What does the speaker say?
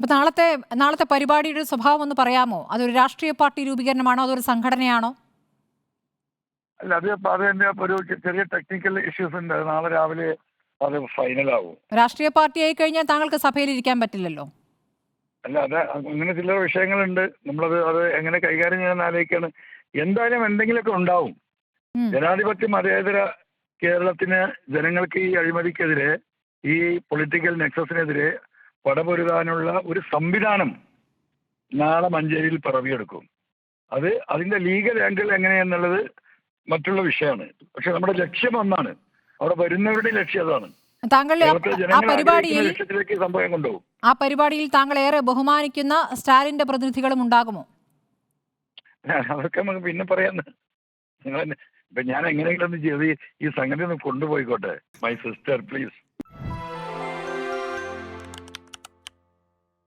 അപ്പൊ നാളത്തെ പരിപാടിയുടെ സ്വഭാവം ഒന്ന് പറയാമോ? അതൊരു രാഷ്ട്രീയ പാർട്ടി രൂപീകരണമാണോ, അതൊരു സംഘടനയാണോ? അല്ല, അത് തന്നെ ഒരു ചെറിയ ടെക്നിക്കൽ ഇഷ്യൂസ് ഉണ്ട്. നാളെ രാവിലെ അത് ഫൈനലാവും. രാഷ്ട്രീയ പാർട്ടിയായി കഴിഞ്ഞാൽ താങ്കൾക്ക് സഭയിൽ ഇരിക്കാൻ പറ്റില്ലല്ലോ. അല്ല, അത് അങ്ങനെ ചില വിഷയങ്ങളുണ്ട്. അത് എങ്ങനെ കൈകാര്യം ചെയ്യാൻ ആലോചിക്കാണ്. എന്തായാലും എന്തെങ്കിലുമൊക്കെ ഉണ്ടാവും. ജനാധിപത്യ മതേതര കേരളത്തിന് ജനങ്ങൾക്ക് ഈ അഴിമതിക്കെതിരെ, ഈ പൊളിറ്റിക്കൽ നെക്സസിനെതിരെ പടപൊരുതാനുള്ള ഒരു സംവിധാനം നാളെ മഞ്ചേരിയിൽ പിറവിയെടുക്കും. അതിന്റെ ലീഗൽ ആംഗിൾ എങ്ങനെയെന്നുള്ളത് മറ്റുള്ള വിഷയമാണ്. പക്ഷെ നമ്മുടെ ലക്ഷ്യം ഒന്നാണ്. അവിടെ വരുന്നവരുടെ ലക്ഷ്യം അതാണ്. താങ്കൾ ലക്ഷ്യത്തിലേക്ക് സംഭവം കൊണ്ടുപോകും. ആ പരിപാടിയിൽ താങ്കൾ ഏറെ ബഹുമാനിക്കുന്ന സ്റ്റാലിന്റെ പ്രതിനിധികളും ഉണ്ടാകുമോ? അതൊക്കെ നമുക്ക് പിന്നെ പറയാന്ന്. ഇപ്പൊ ഞാൻ എങ്ങനെയെങ്കിലും ഒന്ന് ചെയ്ത് ഈ സംഗതി ഒന്ന് കൊണ്ടുപോയിക്കോട്ടെ. My sister please.